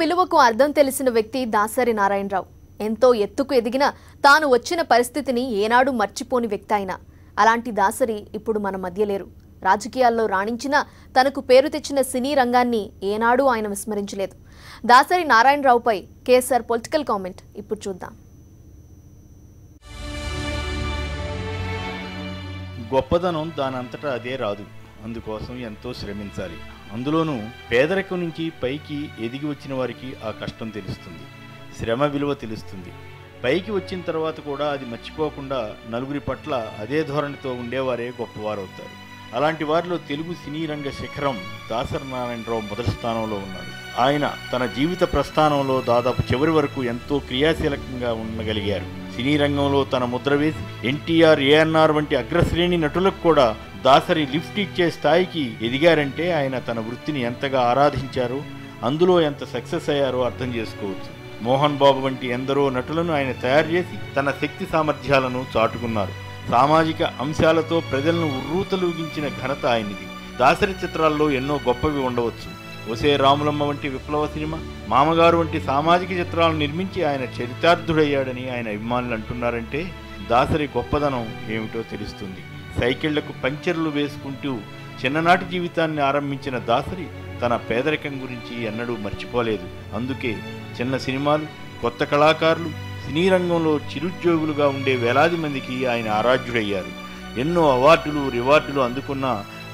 విలువకు అర్థం తెలిసిన వ్యక్తి దాసరి నారాయణరావు. ఎంతో ఎత్తుకు ఎదిగిన తాను వచ్చిన పరిస్థితిని ఏనాడు మర్చిపోని వ్యక్తి ఆయన. అలాంటి దాసరి ఇప్పుడు మన మధ్య లేరు. రాజకీయాల్లో రాణించిన తనకు పేరు తెచ్చిన సినీ రంగాన్ని ఏనాడు ఆయన విస్మరించలేదు. దాసరి నారాయణరావుపై కేసీఆర్ పొలిటికల్ కామెంట్ ఇప్పుడు చూద్దాం. గొప్పదనం దానంతటా అదే రాదు. అందుకోసం ఎంతో శ్రమించాలి. అందులోనూ పేదరికం నుంచి పైకి ఎదిగి వచ్చిన వారికి ఆ కష్టం తెలుస్తుంది, శ్రమ విలువ తెలుస్తుంది. పైకి వచ్చిన తర్వాత కూడా అది మర్చిపోకుండా నలుగురి పట్ల అదే ధోరణితో ఉండేవారే గొప్పవారవుతారు. అలాంటి వారిలో తెలుగు సినీ రంగ శిఖరం దాసరి నారాయణరావు మొదటి స్థానంలో ఉన్నాడు. ఆయన తన జీవిత ప్రస్థానంలో దాదాపు చివరి వరకు ఎంతో క్రియాశీలకంగా ఉండగలిగారు. సినీ రంగంలో తన ముద్ర వేసి ఎన్టీఆర్, ఏఎన్ఆర్ వంటి అగ్రశ్రేణి నటులకు కూడా దాసరి లిఫ్ట్ ఇచ్చే స్థాయికి ఎదిగారంటే ఆయన తన వృత్తిని ఎంతగా ఆరాధించారో, అందులో ఎంత సక్సెస్ అయ్యారో అర్థం చేసుకోవచ్చు. మోహన్ బాబు వంటి ఎందరో నటులను ఆయన తయారు చేసి తన శక్తి సామర్థ్యాలను చాటుకున్నారు. సామాజిక అంశాలతో ప్రజలను ఉర్రూతలూగించిన ఘనత ఆయనది. దాసరి చిత్రాల్లో ఎన్నో గొప్పవి ఉండవచ్చు. ఒసే రాములమ్మ వంటి విప్లవ సినిమా, మామగారు వంటి సామాజిక చిత్రాలను నిర్మించి ఆయన చరితార్థుడయ్యాడని ఆయన అభిమానులు అంటున్నారంటే దాసరి గొప్పదనం ఏమిటో తెలుస్తుంది. సైకిళ్లకు పంచర్లు వేసుకుంటూ చిన్ననాటి జీవితాన్ని ఆరంభించిన దాసరి తన పేదరికం గురించి ఎన్నడూ మర్చిపోలేదు. అందుకే చిన్న సినిమాలు, కొత్త కళాకారులు, సినీ రంగంలో చిరుద్యోగులుగా ఉండే వేలాది మందికి ఆయన ఆరాధ్యుడయ్యారు. ఎన్నో అవార్డులు, రివార్డులు అందుకున్న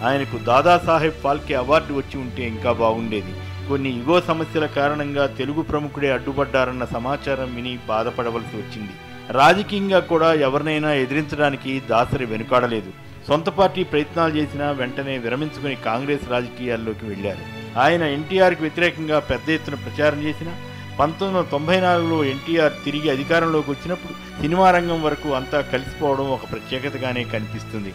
ఆయనకు దాదాసాహెబ్ ఫాల్కే అవార్డు వచ్చి ఉంటే ఇంకా బాగుండేది. కొన్ని ఇగో సమస్యల కారణంగా తెలుగు ప్రముఖుడే అడ్డుపడ్డారన్న సమాచారం విని బాధపడవలసి వచ్చింది. రాజకీయంగా కూడా ఎవరినైనా ఎదిరించడానికి దాసరి వెనుకాడలేదు. సొంత పార్టీ ప్రయత్నాలు చేసినా వెంటనే విరమించుకుని కాంగ్రెస్ రాజకీయాల్లోకి వెళ్లారు. ఆయన ఎన్టీఆర్కి వ్యతిరేకంగా పెద్ద ఎత్తున ప్రచారం చేసిన 1994లో ఎన్టీఆర్ తిరిగి అధికారంలోకి వచ్చినప్పుడు సినిమా రంగం వరకు అంతా కలిసిపోవడం ఒక ప్రత్యేకతగానే కనిపిస్తుంది.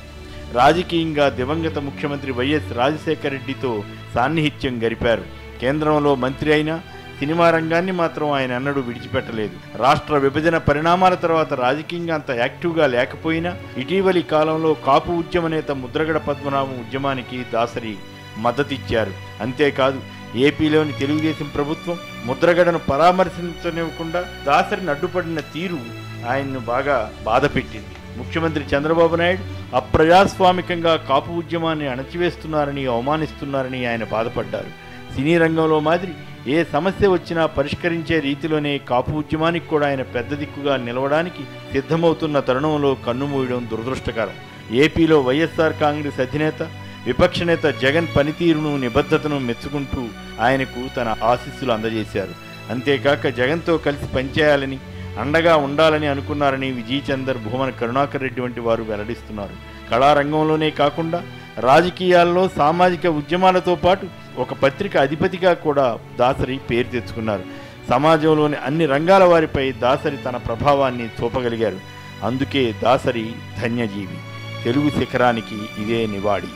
రాజకీయంగా దివంగత ముఖ్యమంత్రి వైఎస్ రాజశేఖర రెడ్డితో సాన్నిహిత్యం గరిపారు. కేంద్రంలో మంత్రి అయినా సినిమా రంగాన్ని మాత్రం ఆయన ఎన్నడూ విడిచిపెట్టలేదు. రాష్ట్ర విభజన పరిణామాల తర్వాత రాజకీయంగా అంత యాక్టివ్గా లేకపోయినా ఇటీవలి కాలంలో కాపు ఉద్యమ నేత ముద్రగడ పద్మనాభం ఉద్యమానికి దాసరి మద్దతిచ్చారు. అంతేకాదు, ఏపీలోని తెలుగుదేశం ప్రభుత్వం ముద్రగడను పరామర్శించనివ్వకుండా దాసరిని అడ్డుపడిన తీరు ఆయన్ను బాగా బాధపెట్టింది. ముఖ్యమంత్రి చంద్రబాబు నాయుడు అప్రజాస్వామికంగా కాపు ఉద్యమాన్ని అణచివేస్తున్నారని, అవమానిస్తున్నారని ఆయన బాధపడ్డారు. సినీ రంగంలో మాదిరి ఏ సమస్య వచ్చినా పరిష్కరించే రీతిలోనే కాపు ఉద్యమానికి కూడా ఆయన పెద్ద దిక్కుగా నిలవడానికి సిద్ధమవుతున్న తరుణంలో కన్నుమూయడం దురదృష్టకరం. ఏపీలో వైఎస్ఆర్ కాంగ్రెస్ అధినేత, విపక్ష నేత జగన్ పనితీరును, నిబద్ధతను మెచ్చుకుంటూ ఆయనకు తన ఆశీస్సులు అందజేశారు. అంతేకాక జగన్తో కలిసి పనిచేయాలని, అండగా ఉండాలని అనుకున్నారని విజయ్ చందర్, భూమన కరుణాకర్ రెడ్డి వంటి వారు వెల్లడిస్తున్నారు. కళారంగంలోనే కాకుండా రాజకీయాల్లో సామాజిక ఉద్యమాలతో పాటు ఒక పత్రిక అధిపతిగా కూడా దాసరి పేరు తెచ్చుకున్నారు. సమాజంలోని అన్ని రంగాల వారిపై దాసరి తన ప్రభావాన్ని చూపగలిగారు. అందుకే దాసరి ధన్యజీవి. తెలుగు శిఖరానికి ఇదే నివాళి.